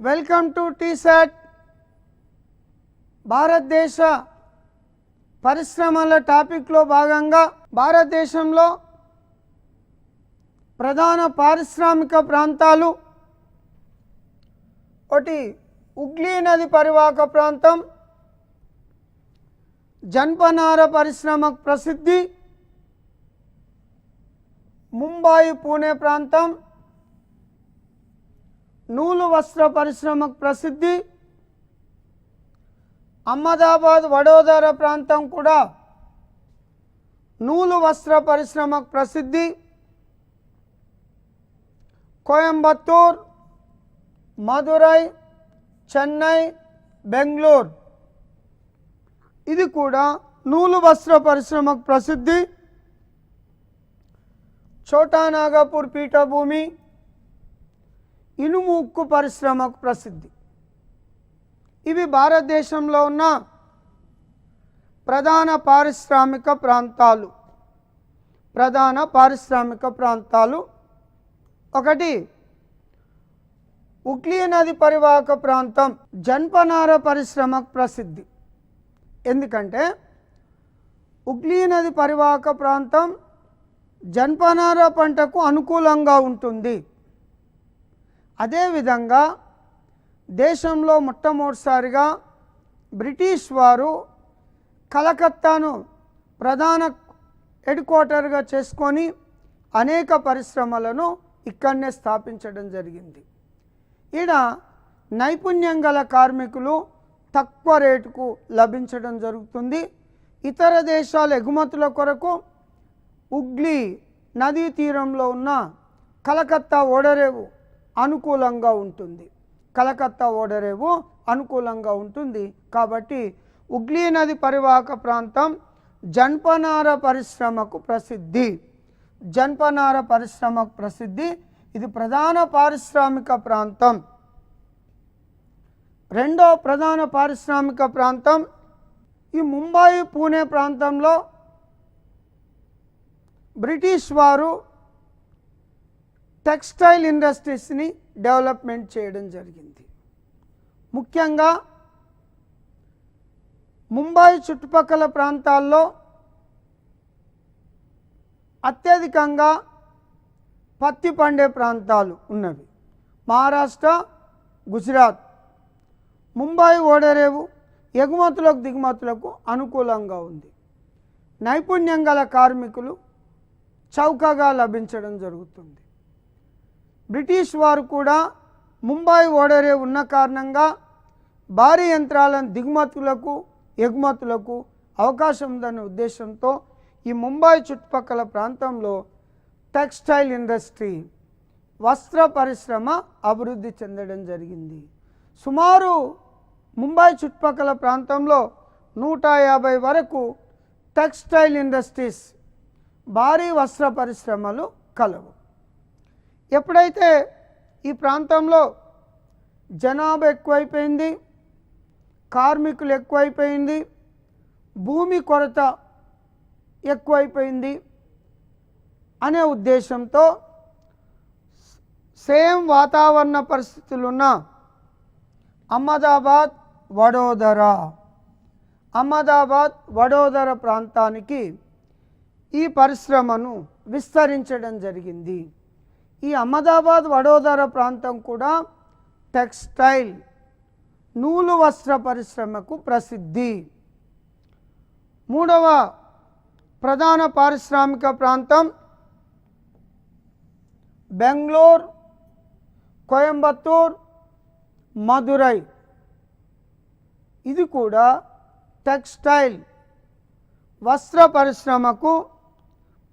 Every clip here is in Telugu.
Welcome to T-SAT. భారతదేశ పరిశ్రమల టాపిక్లో భాగంగా భారతదేశంలో ప్రధాన పారిశ్రామిక ప్రాంతాలు ఒకటి హుగ్లీ నది పరివాహక ప్రాంతం, జన్పనార పరిశ్రమకు ప్రసిద్ధి, ముంబాయి పూణే ప్రాంతం, నూలు వస్త్ర పరిశ్రమకు ప్రసిద్ధి, అహ్మదాబాద్ వడోదర ప్రాంతం కూడా నూలు వస్త్ర పరిశ్రమకు ప్రసిద్ధి, కోయంబత్తూర్, మదురై, చెన్నై, బెంగళూరు ఇది కూడా నూలు వస్త్ర పరిశ్రమకు ప్రసిద్ధి, ఛోటా నాగపూర్ పీఠభూమి ఇనుము ఉక్కు పరిశ్రమకు ప్రసిద్ధి. ఇవి భారతదేశంలో ఉన్న ప్రధాన పారిశ్రామిక ప్రాంతాలు. ఒకటి హుగ్లీ నది పరివాహక ప్రాంతం జన్పనార పరిశ్రమకు ప్రసిద్ధి. ఎందుకంటే హుగ్లీ నది పరివాహక ప్రాంతం జన్పనార పంటకు అనుకూలంగా ఉంటుంది. అదేవిధంగా దేశంలో మొట్టమొదటిసారిగా బ్రిటిష్ వారు కలకత్తాను ప్రధాన హెడ్ క్వార్టర్గా చేసుకొని అనేక పరిశ్రమలను ఇక్కడనే స్థాపించడం జరిగింది. ఈడ నైపుణ్యం గల కార్మికులు తక్కువ రేటుకు లభించడం జరుగుతుంది. ఇతర దేశాల ఎగుమతుల కొరకు హుగ్లీ నదీ తీరంలో ఉన్న కలకత్తా ఓడరేవు అనుకూలంగా ఉంటుంది. కాబట్టి హుగ్లీ నది పరివాహక ప్రాంతం జన్పనార పరిశ్రమకు ప్రసిద్ధి. ఇది ప్రధాన పారిశ్రామిక ప్రాంతం. రెండో ప్రధాన పారిశ్రామిక ప్రాంతం ఈ ముంబాయి పూణే ప్రాంతంలో బ్రిటిష్ వారు టెక్స్టైల్ ఇండస్ట్రీస్ని డెవలప్మెంట్ చేయడం జరిగింది. ముఖ్యంగా ముంబాయి చుట్టుపక్కల ప్రాంతాల్లో అత్యధికంగా పత్తి పండే ప్రాంతాలు ఉన్నవి. మహారాష్ట్ర, గుజరాత్. ముంబాయి ఓడరేవు ఎగుమతులకు దిగుమతులకు అనుకూలంగా ఉంది. నైపుణ్యం గల కార్మికులు చౌకగా లభించడం జరుగుతుంది. బ్రిటిష్ వారు కూడా ముంబాయి ఓడరేవు ఉన్న కారణంగా భారీ యంత్రాలను దిగుమతులకు ఎగుమతులకు అవకాశం ఉందనే ఉద్దేశంతో ఈ ముంబాయి చుట్టుపక్కల ప్రాంతంలో టెక్స్టైల్ ఇండస్ట్రీ వస్త్ర పరిశ్రమ అభివృద్ధి చెందడం జరిగింది. సుమారు ముంబాయి చుట్టుపక్కల ప్రాంతంలో 150 వరకు టెక్స్టైల్ ఇండస్ట్రీస్ భారీ వస్త్ర పరిశ్రమలు కలవు. ఎప్పుడైతే ఈ ప్రాంతంలో జనాభా ఎక్కువైపోయింది, కార్మికులు ఎక్కువైపోయింది, భూమి కొరత ఎక్కువైపోయింది అనే ఉద్దేశంతో సేమ్ వాతావరణ పరిస్థితులున్న అహ్మదాబాద్ వడోదర ప్రాంతానికి ఈ పరిశ్రమను విస్తరించడం జరిగింది. ఈ అహ్మదాబాద్ వడోదర ప్రాంతం కూడా టెక్స్టైల్ నూలు వస్త్ర పరిశ్రమకు ప్రసిద్ధి. మూడవ ప్రధాన పారిశ్రామిక ప్రాంతం బెంగళూరు, కోయంబత్తూర్, మదురై ఇది కూడా టెక్స్టైల్ వస్త్ర పరిశ్రమకు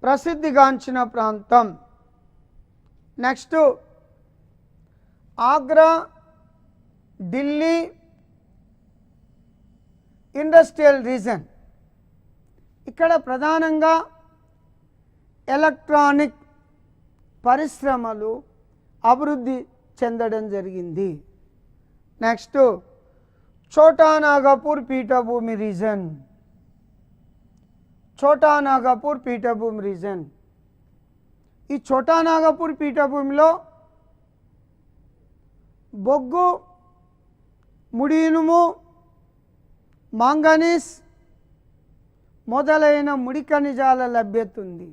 ప్రసిద్ధిగాంచిన ప్రాంతం. Next Agra, Delhi industrial reason. ఇక్కడ ప్రధానంగా ఎలక్ట్రానిక్ పరిశ్రమలు అభివృద్ధి చెందడం జరిగింది. నెక్స్ట్ ఛోటా నాగపూర్ పీఠభూమి రీజన్. ఈ ఛోటా నాగపూర్ పీఠభూమిలో బొగ్గు ముడి ఇనుము, మాంగనీస్ మొదలైన ముడి ఖనిజాల లభ్యత ఉంది.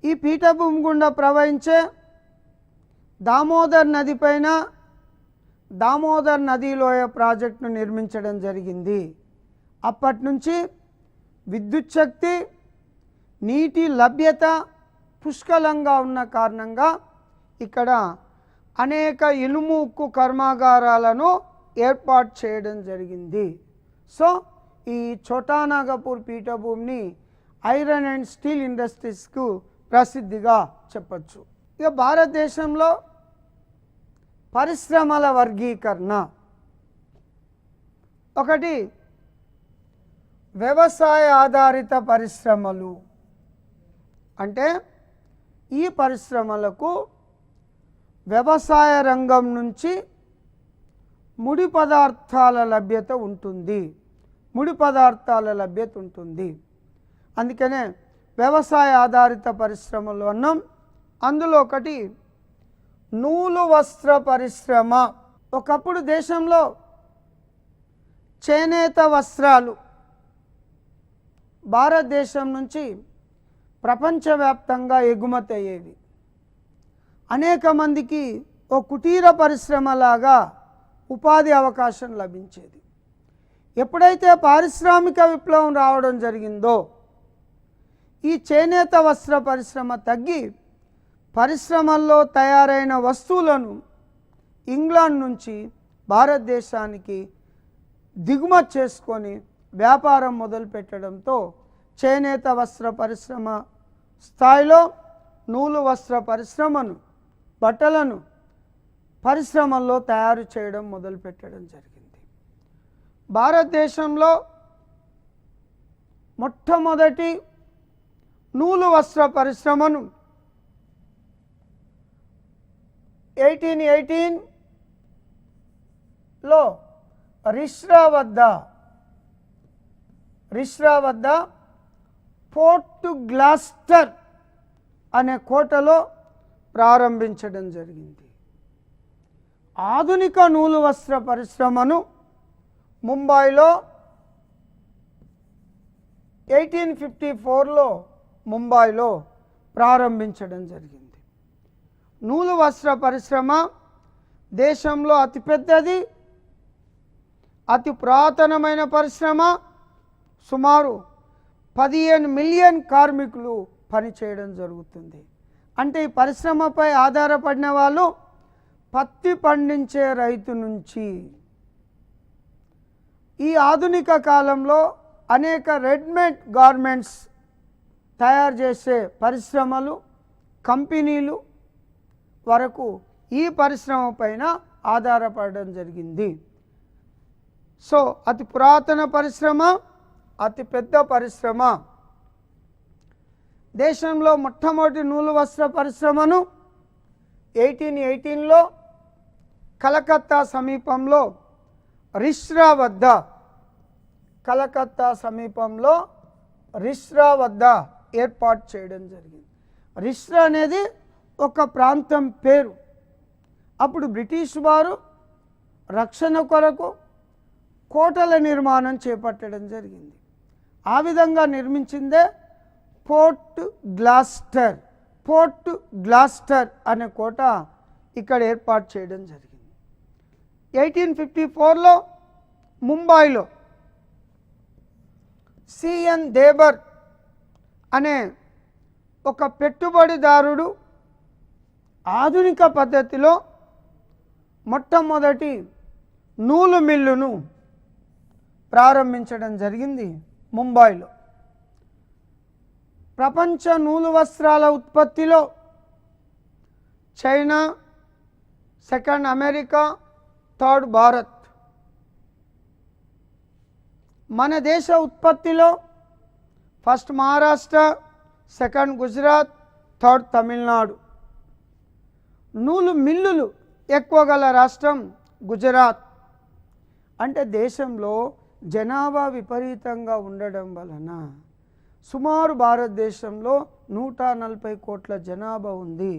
ఈ పీఠభూమి గుండా ప్రవహించే దామోదర్ నది పైన దామోదర్ నదీలోయ ప్రాజెక్టును నిర్మించడం జరిగింది. అప్పటి నుంచి విద్యుత్ శక్తి, నీటి లభ్యత పుష్కలంగా ఉన్న కారణంగా ఇక్కడ అనేక ఇనుము ఉక్కు కర్మాగారాలను ఏర్పాటు చేయడం జరిగింది. సో ఈ ఛోటానాగపూర్ పీఠభూమిని ఐరన్ అండ్ స్టీల్ ఇండస్ట్రీస్కు ప్రసిద్ధిగా చెప్పచ్చు. ఇక భారతదేశంలో పరిశ్రమల వర్గీకరణ, ఒకటి వ్యవసాయ ఆధారిత పరిశ్రమలు, అంటే ఈ పరిశ్రమలకు వ్యవసాయ రంగం నుంచి ముడి పదార్థాల లభ్యత ఉంటుంది. అందుకనే వ్యవసాయ ఆధారిత పరిశ్రమలు అన్నాం. అందులో ఒకటి నూలు వస్త్ర పరిశ్రమ. ఒకప్పుడు దేశంలో చేనేత వస్త్రాలు భారతదేశం నుంచి ప్రపంచవ్యాప్తంగా ఎగుమతి అయ్యేవి. అనేక మందికి ఓ కుటీర పరిశ్రమలాగా ఉపాధి అవకాశం లభించేది. ఎప్పుడైతే పారిశ్రామిక విప్లవం రావడం జరిగిందో ఈ చేనేత వస్త్ర పరిశ్రమ తగ్గి పరిశ్రమల్లో తయారైన వస్తువులను ఇంగ్లాండ్ నుంచి భారతదేశానికి దిగుమతి చేసుకొని వ్యాపారం మొదలుపెట్టడంతో చేనేత వస్త్ర పరిశ్రమ స్థాయిలో నూలు వస్త్ర పరిశ్రమను, బట్టలను పరిశ్రమల్లో తయారు చేయడం మొదలుపెట్టడం జరిగింది. భారతదేశంలో మొట్టమొదటి నూలు వస్త్ర పరిశ్రమను 1818లో రిష్రా వద్ద పోర్ట్ గ్లాస్టర్ అనే కోటలో ప్రారంభించడం జరిగింది. ఆధునిక నూలు వస్త్ర పరిశ్రమను ముంబైలో 1854లో ముంబైలో ప్రారంభించడం జరిగింది. నూలు వస్త్ర పరిశ్రమ దేశంలో అతిపెద్దది, అతి పురాతనమైన పరిశ్రమ. సుమారు 15 మిలియన్ కార్మికులు పనిచేయడం జరుగుతుంది. అంటే ఈ పరిశ్రమపై ఆధారపడిన వాళ్ళు పత్తి పండించే రైతు నుంచి ఈ ఆధునిక కాలంలో అనేక రెడీమేడ్ గార్మెంట్స్ తయారు చేసే పరిశ్రమలు, కంపెనీలు వరకు ఈ పరిశ్రమ పైన ఆధారపడడం జరిగింది. సో అతి పురాతన పరిశ్రమ, అతి పెద్ద పరిశ్రమ. దేశంలో మొట్టమొదటి నూలు వస్త్ర పరిశ్రమను 1818లో కలకత్తా సమీపంలో రిష్రా వద్ద ఏర్పాటు చేయడం జరిగింది. రిష్రా అనేది ఒక ప్రాంతం పేరు. అప్పుడు బ్రిటిష్ వారు రక్షణ కొరకు కోటల నిర్మాణం చేపట్టడం జరిగింది. ఆ విధంగా నిర్మించిందే పోర్ట్ గ్లాస్టర్ అనే కోట ఇక్కడ ఏర్పాటు చేయడం జరిగింది. 1854లో ముంబైలో సిఎన్ దేబర్ అనే ఒక పెట్టుబడిదారుడు ఆధునిక పద్ధతిలో మొట్టమొదటి నూలు మిల్లును ప్రారంభించడం జరిగింది ముంబైలో. ప్రపంచ నూలు వస్త్రాల ఉత్పత్తిలో China, second America, third Bharat. మన దేశ ఉత్పత్తిలో first Maharashtra, second Gujarat, third Tamil Nadu. నూలు మిల్లులు ఎక్కువ గల రాష్ట్రం గుజరాత్. అంటే దేశంలో జనాభా విపరీతంగా ఉండడం వలన సుమారు భారతదేశంలో 140 కోట్ల జనాభా ఉంది.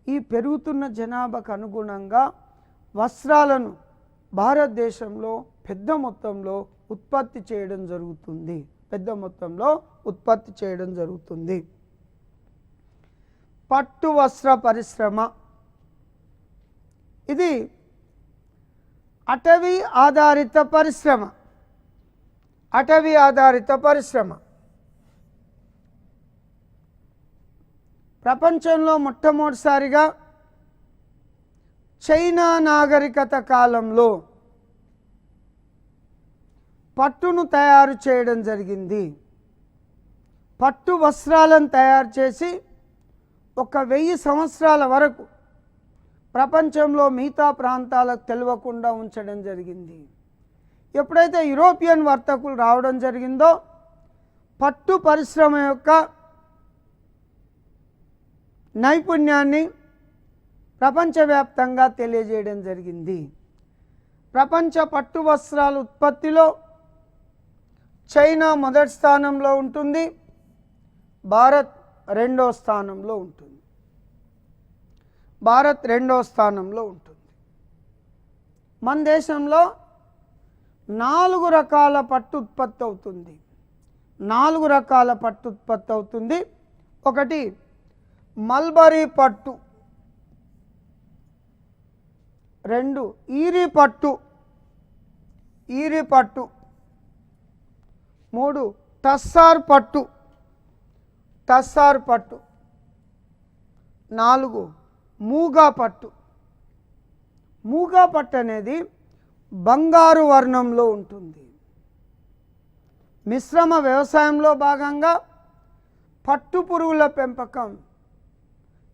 ఈ పెరుగుతున్న జనాభాకు అనుగుణంగా వస్త్రాలను భారతదేశంలో పెద్ద మొత్తంలో ఉత్పత్తి చేయడం జరుగుతుంది. పట్టు వస్త్ర పరిశ్రమ ఇది అటవీ ఆధారిత పరిశ్రమ. ప్రపంచంలో మొట్టమొదటిసారిగా చైనా నాగరికత కాలంలో పట్టును తయారు చేయడం జరిగింది. పట్టు వస్త్రాలను తయారు చేసి 1000 సంవత్సరాల వరకు ప్రపంచంలో మిగతా ప్రాంతాలకు తెలియకుండా ఉంచడం జరిగింది. ఎప్పుడైతే యూరోపియన్ వర్తకులు రావడం జరిగిందో పట్టు పరిశ్రమ యొక్క నైపుణ్యాన్ని ప్రపంచవ్యాప్తంగా తెలియజేయడం జరిగింది. ప్రపంచ పట్టు వస్త్రాల ఉత్పత్తిలో చైనా మొదటి స్థానంలో ఉంటుంది, భారత్ రెండో స్థానంలో ఉంటుంది. మన దేశంలో 4 రకాల పట్టు ఉత్పత్తి అవుతుంది. ఒకటి మల్బరీ పట్టు, 2 ఈరి పట్టు, 3 టస్సార్ పట్టు, 4 మూగా పట్టు అనేది బంగారు వర్ణంలో ఉంటుంది. మిశ్రమ వ్యవసాయంలో భాగంగా పట్టు పురుగుల పెంపకం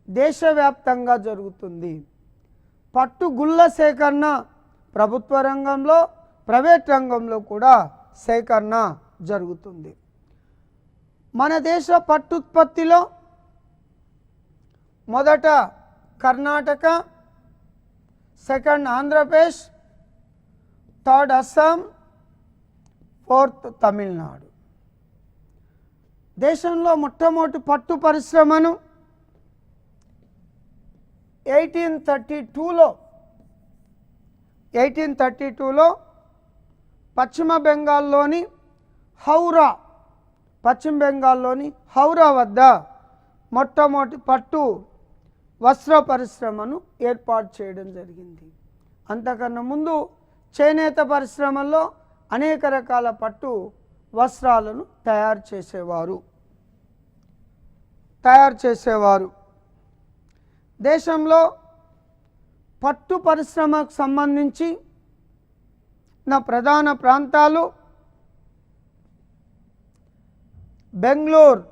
దేశవ్యాప్తంగా జరుగుతుంది. పట్టు గుళ్ళ సేకరణ ప్రభుత్వ రంగంలో, ప్రైవేట్ రంగంలో కూడా సేకరణ జరుగుతుంది. మన దేశ పట్టు ఉత్పత్తిలో మొదట Karnataka, second Andhra Pradesh, third Assam, fourth Tamil Nadu. దేశంలో మొట్టమొదటి పట్టు పరిశ్రమను 1832లో పశ్చిమ బెంగాల్లోని హౌరా వద్ద మొట్టమొదటి పట్టు వస్త్ర పరిశ్రమను ఏర్పాటు చేయడం జరిగింది. అంతకన్నా ముందు చేనేత పరిశ్రమల్లో అనేక రకాల పట్టు వస్త్రాలను తయారు చేసేవారు. దేశంలో పట్టు పరిశ్రమకు సంబంధించి ప్రధాన ప్రాంతాలు బెంగళూరు,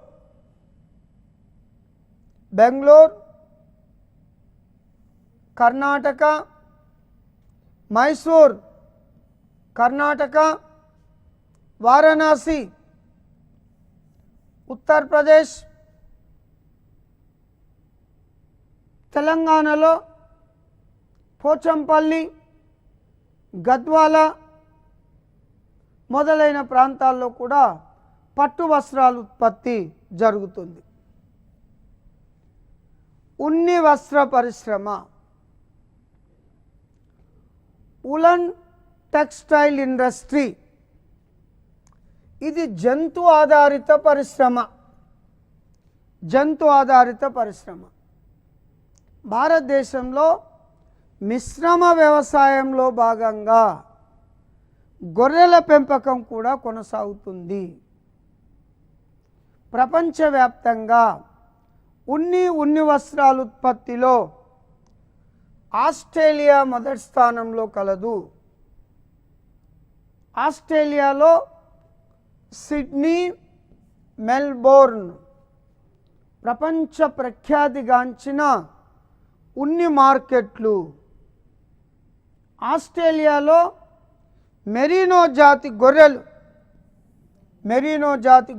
కర్ణాటక, మైసూర్ కర్ణాటక, వారణాసి ఉత్తరప్రదేశ్, తెలంగాణలో పోచంపల్లి, గద్వాల మొదలైన ప్రాంతాల్లో కూడా పట్టు వస్త్రాల ఉత్పత్తి జరుగుతుంది. ఉన్ని వస్త్ర పరిశ్రమ, ఉలన్ టెక్స్టైల్ ఇండస్ట్రీ, ఇది జంతు ఆధారిత పరిశ్రమ. భారతదేశంలో మిశ్రమ వ్యవసాయంలో భాగంగా గొర్రెల పెంపకం కూడా కొనసాగుతుంది. ప్రపంచవ్యాప్తంగా ఉన్ని వస్త్రాల ఉత్పత్తిలో ఆస్ట్రేలియా మొదటి స్థానంలో కలదు. ఆస్ట్రేలియాలో సిడ్నీ, మెల్బోర్న్ ప్రపంచ ప్రఖ్యాతిగాంచిన ఉన్ని మార్కెట్లు. ఆస్ట్రేలియాలో మెరీనో జాతి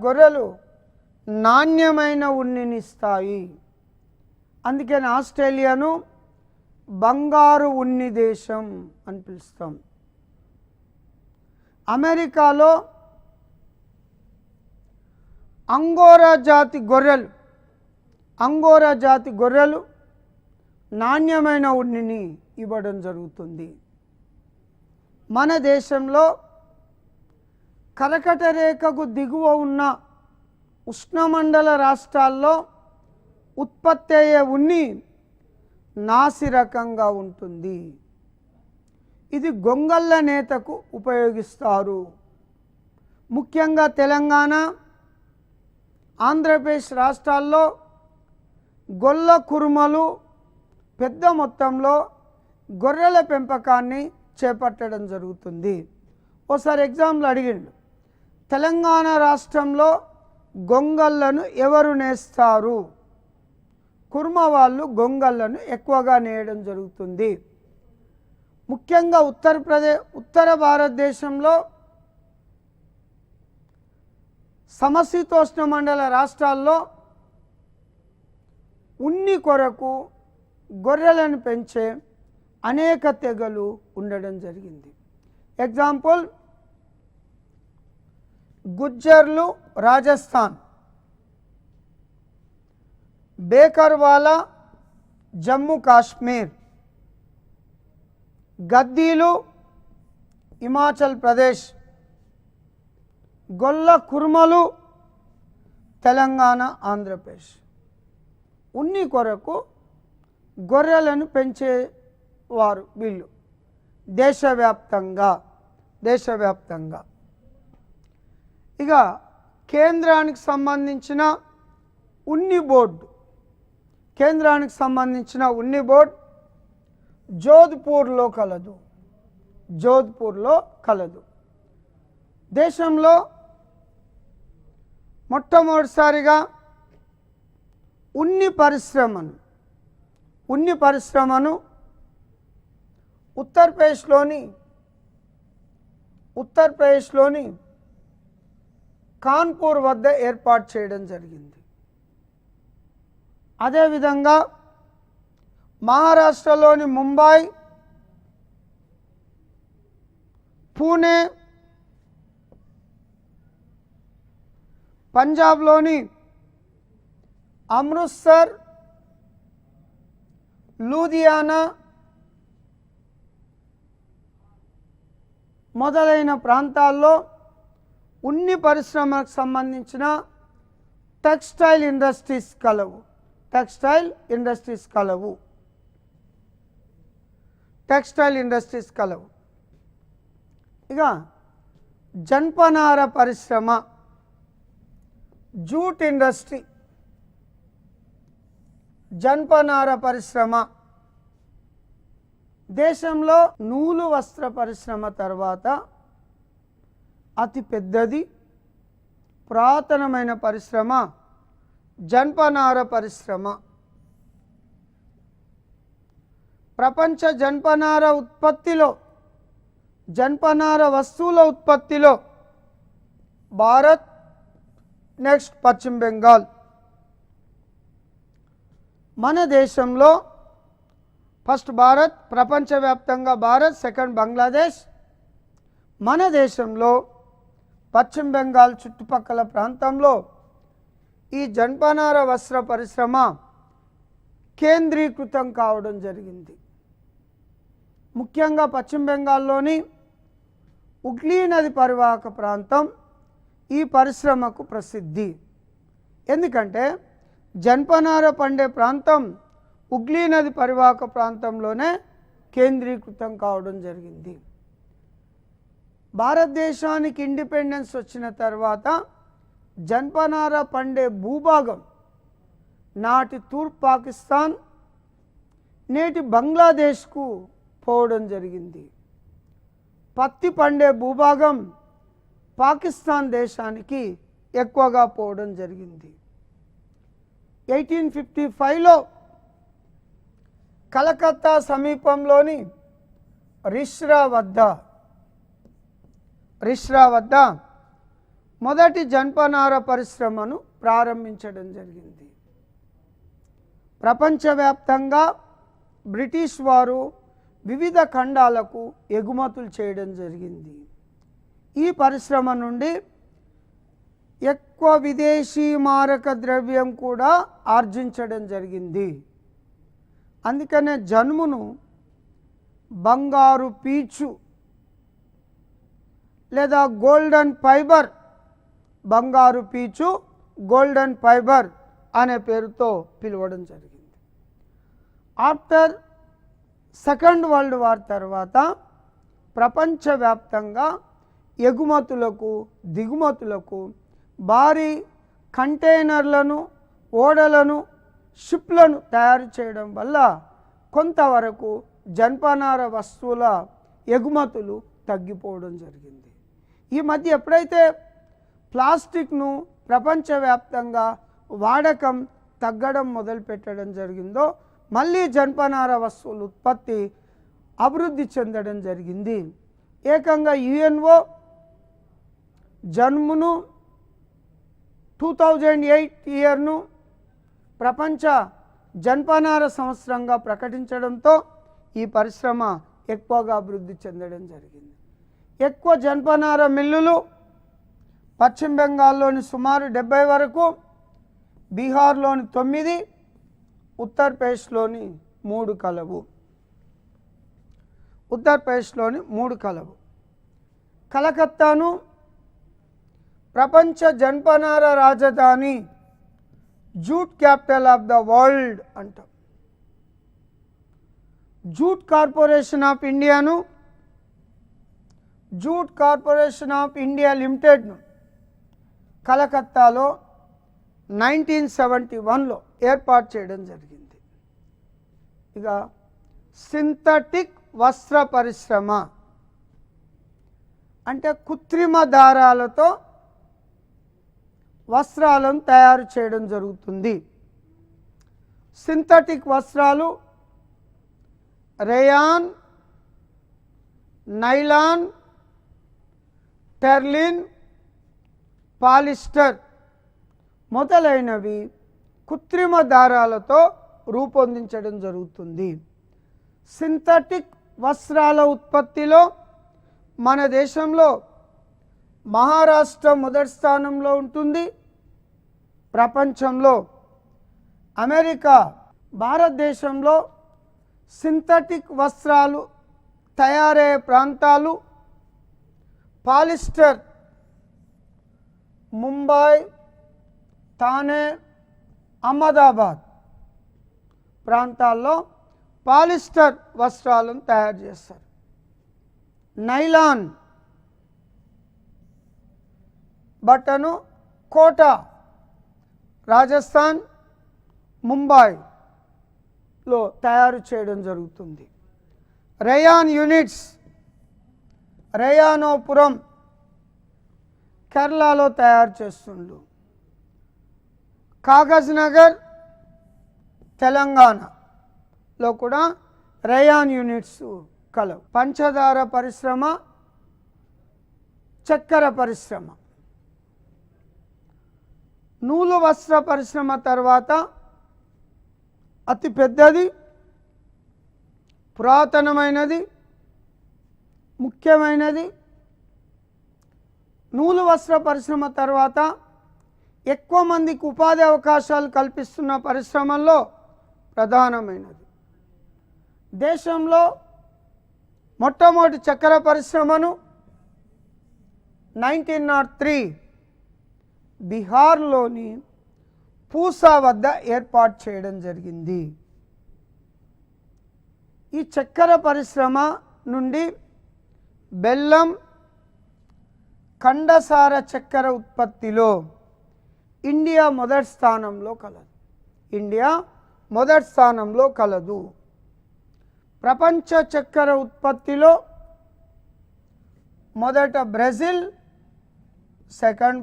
గొర్రెలు నాణ్యమైన ఉన్నినిస్తాయి. అందుకని ఆస్ట్రేలియాను బంగారు ఉన్ని దేశం అని పిలుస్తాం. అమెరికాలో అంగోరా జాతి గొర్రెలు నాణ్యమైన ఉన్నిని ఇవ్వడం జరుగుతుంది. మన దేశంలో కర్కట రేఖకు దిగువ ఉన్న ఉష్ణమండల రాష్ట్రాల్లో ఉత్పత్తి అయ్యే ఉన్ని నాసిరకంగా ఉంటుంది. ఇది గొంగళ్ళ నేతకు ఉపయోగిస్తారు. ముఖ్యంగా తెలంగాణ, ఆంధ్రప్రదేశ్ రాష్ట్రాల్లో గొల్ల కురుమలు పెద్ద మొత్తంలో గొర్రెల పెంపకాన్ని చేపట్టడం జరుగుతుంది. ఓసారి ఎగ్జామ్లో అడిగిండు, తెలంగాణ రాష్ట్రంలో గొంగళ్ళను ఎవరు నేస్తారు? కుర్మ వాళ్ళు గొంగళ్ళను ఎక్కువగా నేయడం జరుగుతుంది. ముఖ్యంగా ఉత్తర భారతదేశంలో సమశీతోష్ణ మండల రాష్ట్రాల్లో ఉన్ని కొరకు గొర్రెలను పెంచే అనేక తెగలు ఉండడం జరిగింది. ఎగ్జాంపుల్ గుజ్జర్లు రాజస్థాన్, బేకర్వాలా జమ్మూ కాశ్మీర్, గద్దీలు హిమాచల్ ప్రదేశ్, గొల్ల కుర్మలు తెలంగాణ, ఆంధ్రప్రదేశ్. ఉన్ని కొరకు గొర్రెలను పెంచేవారు వీళ్ళు దేశవ్యాప్తంగా. ఇక కేంద్రానికి సంబంధించిన ఉన్ని బోర్డు, జోధ్పూర్లో కలదు. దేశంలో మొట్టమొదటిసారిగా ఉన్ని పరిశ్రమను ఉత్తరప్రదేశ్లోని కాన్పూర్ వద్ద ఏర్పాటు చేయడం జరిగింది. అదేవిధంగా మహారాష్ట్రలోని ముంబై, పూణే, పంజాబ్లోని అమృత్సర్, లూధియానా మొదలైన ప్రాంతాల్లో ఉన్ని పరిశ్రమకు సంబంధించిన టెక్స్టైల్ ఇండస్ట్రీస్ కలవు. ఇక జన్పనార పరిశ్రమ, జూట్ ఇండస్ట్రీ, జన్పనార పరిశ్రమ. దేశంలో నూలు వస్త్ర పరిశ్రమ తర్వాత అతి పెద్దది, పురాతనమైన పరిశ్రమ జన్పనార పరిశ్రమ. ప్రపంచ జన్పనార వస్తువుల ఉత్పత్తిలో భారత్, నెక్స్ట్ పశ్చిమ బెంగాల్. మన దేశంలో ఫస్ట్ భారత్, ప్రపంచవ్యాప్తంగా భారత్, సెకండ్ బంగ్లాదేశ్. మన దేశంలో పశ్చిమ బెంగాల్ చుట్టుపక్కల ప్రాంతంలో ఈ జన్పనార వస్త్ర పరిశ్రమ కేంద్రీకృతం కావడం జరిగింది. ముఖ్యంగా పశ్చిమ బెంగాల్లోని ఉగ్లీ నది పరివాహక ప్రాంతం ఈ పరిశ్రమకు ప్రసిద్ధి. ఎందుకంటే జన్పనార పండే ప్రాంతం ఉగ్లీ నది పరివాహక ప్రాంతంలోనే కేంద్రీకృతం కావడం జరిగింది. భారతదేశానికి ఇండిపెండెన్స్ వచ్చిన తర్వాత జన్పనార పండే భూభాగం నాటి తూర్పు పాకిస్తాన్, నేటి బంగ్లాదేశ్కు పోవడం జరిగింది. పత్తి పండే భూభాగం పాకిస్తాన్ దేశానికి ఎక్కువగా పోవడం జరిగింది. 1855లో కలకత్తా సమీపంలోని రిష్రా వద్ద మొదటి జన్పనార పరిశ్రమను ప్రారంభించడం జరిగింది. ప్రపంచవ్యాప్తంగా బ్రిటిష్ వారు వివిధ ఖండాలకు ఎగుమతులు చేయడం జరిగింది. ఈ పరిశ్రమ నుండి ఎక్కువ విదేశీ మారక ద్రవ్యం కూడా ఆర్జించడం జరిగింది. అందుకనే జన్మును బంగారు పీచు లేదా గోల్డెన్ ఫైబర్, బంగారు పీచు, గోల్డెన్ ఫైబర్ అనే పేరుతో పిలవడం జరిగింది. ఆఫ్టర్ సెకండ్ వరల్డ్ వార్ తర్వాత ప్రపంచవ్యాప్తంగా ఎగుమతులకు దిగుమతులకు భారీ కంటైనర్లను, ఓడలను, షిప్లను తయారు చేయడం వల్ల కొంతవరకు జనపనార వస్తువుల ఎగుమతులు తగ్గిపోవడం జరిగింది. ఈ మధ్య ఎప్పుడైతే ప్లాస్టిక్ను ప్రపంచవ్యాప్తంగా వాడకం తగ్గడం మొదలుపెట్టడం జరిగిందో మళ్ళీ జనపనార వస్తువుల ఉత్పత్తి అభివృద్ధి చెందడం జరిగింది. ఏకంగా యుఎన్ఓ జన్మును 2008 ఇయర్ను ప్రపంచ జనపనార సంవత్సరంగా ప్రకటించడంతో ఈ పరిశ్రమ ఎక్కువగా అభివృద్ధి చెందడం జరిగింది. ఎక్కువ జనపనార మిల్లులు పశ్చిమ బెంగాల్లోని సుమారు 70 వరకు, బీహార్లోని 9, ఉత్తరప్రదేశ్లోని 3 కలవు. కలకత్తాను ప్రపంచ జనపనార రాజధాని, jute capital of the world అంటాం. జూట్ కార్పొరేషన్ ఆఫ్ ఇండియా లిమిటెడ్ను కలకత్తాలో 1971లో ఏర్పాటు చేయడం జరిగింది. ఇక సింథటిక్ వస్త్ర పరిశ్రమ అంటే కృత్రిమ దారాలతో వస్త్రాలను తయారు చేయడం జరుగుతుంది. సింథటిక్ వస్త్రాలు రేయాన్, నైలాన్, టెర్లిన్, పాలిస్టర్ మొదలైనవి కృత్రిమ దారాలతో రూపొందించడం జరుగుతుంది. సింథటిక్ వస్త్రాల ఉత్పత్తిలో మన దేశంలో మహారాష్ట్ర మొదటి స్థానంలో ఉంటుంది. ప్రపంచంలో అమెరికా, భారతదేశంలో సింథటిక్ వస్త్రాలు తయారయ్యే ప్రాంతాలు పాలిస్టర్ ముంబై, థానే, అహ్మదాబాద్ ప్రాంతాల్లో పాలిస్టర్ వస్త్రాలను తయారు చేస్తారు. నైలాన్ బట్టను కోటా, రాజస్థాన్, ముంబైలో తయారు చేయడం జరుగుతుంది. రేయాన్ యూనిట్స్ రేయానోపురం, కేరళలో తయారు చేస్తుండ్రు. కాగజ్ నగర్, తెలంగాణలో కూడా రేయాన్ యూనిట్స్ కలవు. పంచదార పరిశ్రమ, చక్కెర పరిశ్రమ, నూలు వస్త్ర పరిశ్రమ తర్వాత అతి పెద్దది, పురాతనమైనది, ముఖ్యమైనది. నూలు వస్త్ర పరిశ్రమ తర్వాత ఎక్కువ మందికి ఉపాధి అవకాశాలు కల్పిస్తున్న పరిశ్రమల్లో ప్రధానమైనది. దేశంలో మొట్టమొదటి చక్కెర పరిశ్రమను 1903 బీహార్లోని పూసా వద్ద ఏర్పాటు చేయడం జరిగింది. ఈ చక్కెర పరిశ్రమ నుండి బెల్లం, కండసార చక్కెర ఉత్పత్తిలో ఇండియా మొదటి స్థానంలో కలదు. ప్రపంచ చక్కెర ఉత్పత్తిలో మొదట బ్రెజిల్, సెకండ్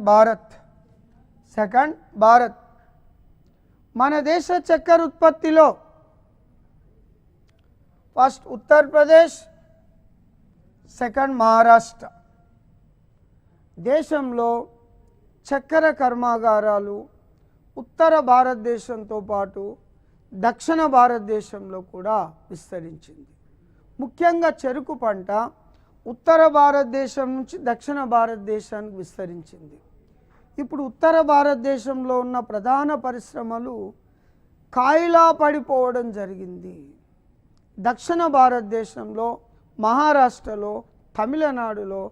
భారత్. మన దేశ చక్కెర ఉత్పత్తిలో ఫస్ట్ ఉత్తరప్రదేశ్, సెకండ్ మహారాష్ట్ర. దేశంలో చక్కెర కర్మాగారాలు ఉత్తర భారతదేశంతో పాటు దక్షిణ భారతదేశంలో కూడా విస్తరించింది. ముఖ్యంగా చెరుకు పంట ఉత్తర భారతదేశం నుంచి దక్షిణ భారతదేశానికి విస్తరించింది. ఇప్పుడు ఉత్తర భారతదేశంలో ఉన్న ప్రధాన పరిశ్రమలు కాయిలా పడిపోవడం జరిగింది. దక్షిణ భారతదేశంలో మహారాష్ట్రలో, తమిళనాడులో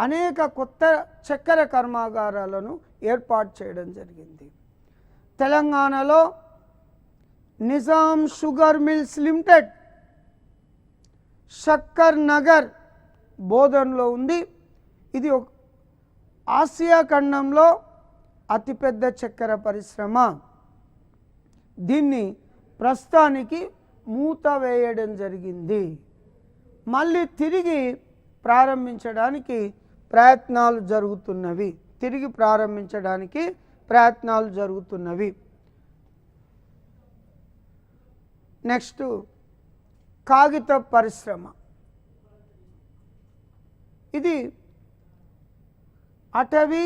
అనేక కొత్త చక్కెర కర్మాగారాలను ఏర్పాటు చేయడం జరిగింది. తెలంగాణలో Nizam sugar mills limited Shakkar Nagar బోధన్లో ఉంది. ఇది ఆసియా ఖండంలో అతిపెద్ద చక్కెర పరిశ్రమ. దీన్ని ప్రస్తుతానికి మూత వేయడం జరిగింది. మళ్ళీ తిరిగి ప్రారంభించడానికి ప్రయత్నాలు జరుగుతున్నవి. నెక్స్ట్ కాగిత పరిశ్రమ. ఇది అటవీ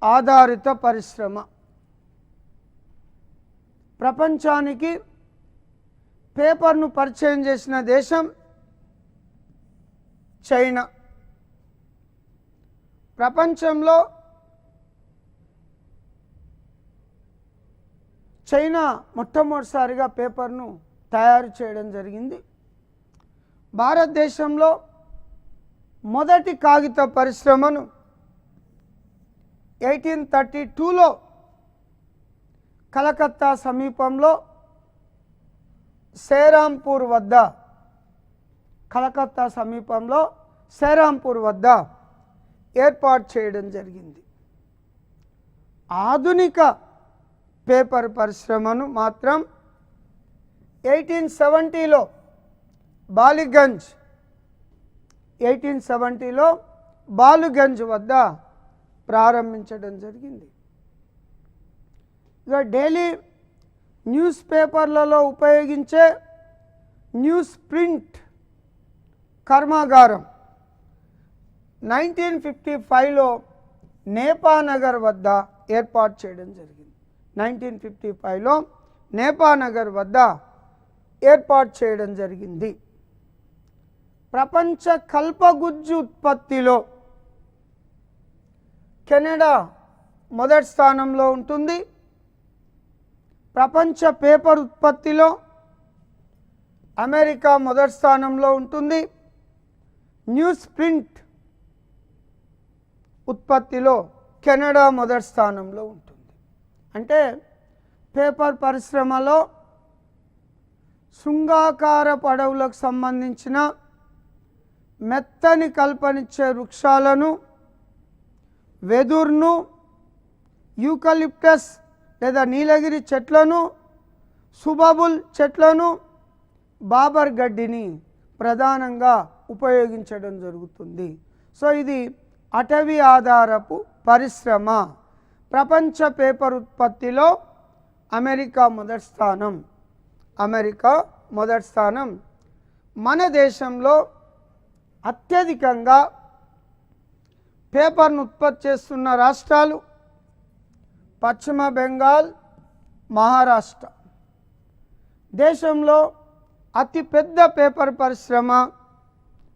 ఆధారిత పరిశ్రమ. ప్రపంచానికి పేపర్ను పరిచయం చేసిన దేశం చైనా. ప్రపంచంలో చైనా మొట్టమొదటిసారిగా పేపర్ను తయారు చేయడం జరిగింది. భారతదేశంలో మొదటి కాగిత పరిశ్రమను 1832లో కలకత్తా సమీపంలో సేరాంపూర్ వద్ద ఏర్పాటు చేయడం జరిగింది. ఆధునిక పేపర్ పరిశ్రమను మాత్రం 1870లో బాలుగంజ్ వద్ద ప్రారంభించడం జరిగింది. ఇక డైలీ న్యూస్ పేపర్లలో ఉపయోగించే న్యూస్ ప్రింట్ కర్మాగారం 1955లో నేపానగర్ వద్ద ఏర్పాటు చేయడం జరిగింది. 1955లో నేపానగర్ వద్ద ఏర్పాటు చేయడం జరిగింది. ప్రపంచ కల్పగుజ్జు ఉత్పత్తిలో కెనడా మొదటి స్థానంలో ఉంటుంది. ప్రపంచ పేపర్ ఉత్పత్తిలో అమెరికా మొదటి స్థానంలో ఉంటుంది. న్యూస్ ప్రింట్ ఉత్పత్తిలో కెనడా మొదటి స్థానంలో ఉంటుంది. అంటే పేపర్ పరిశ్రమలో శృంగాకార పడవులకు సంబంధించిన మెత్తని కల్పనిచ్చే వృక్షాలను, వెదుర్ను, యూకలిప్టస్ లేదా నీలగిరి చెట్లను, సుబబుల్ చెట్లను, బాబర్ గడ్డిని ప్రధానంగా ఉపయోగించడం జరుగుతుంది. సో ఇది అటవీ ఆధారపు పరిశ్రమ. ప్రపంచ పేపర్ ఉత్పత్తిలో అమెరికా మొదటి స్థానం. మన దేశంలో అత్యధికంగా పేపర్ను ఉత్పత్తి చేస్తున్న రాష్ట్రాలు పశ్చిమ బెంగాల్, మహారాష్ట్ర. దేశంలో అతిపెద్ద పేపర్ పరిశ్రమ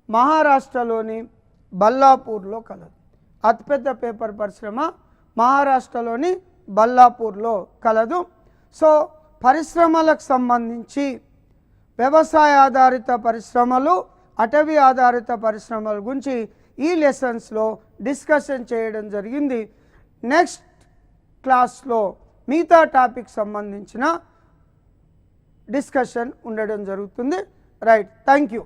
మహారాష్ట్రలోని బల్లాపూర్లో కలదు. అతిపెద్ద పేపర్ పరిశ్రమ మహారాష్ట్రలోని బల్లాపూర్లో కలదు. సో పరిశ్రమలకు సంబంధించి వ్యవసాయ ఆధారిత పరిశ్రమలు, అటవీ ఆధారిత పరిశ్రమల గురించి ఈ లెసన్స్లో డిస్కషన్ చేయడం జరిగింది. నెక్స్ట్ క్లాస్లో మిగతా టాపిక్ సంబంధించిన డిస్కషన్ ఉండడం జరుగుతుంది. Right, thank you.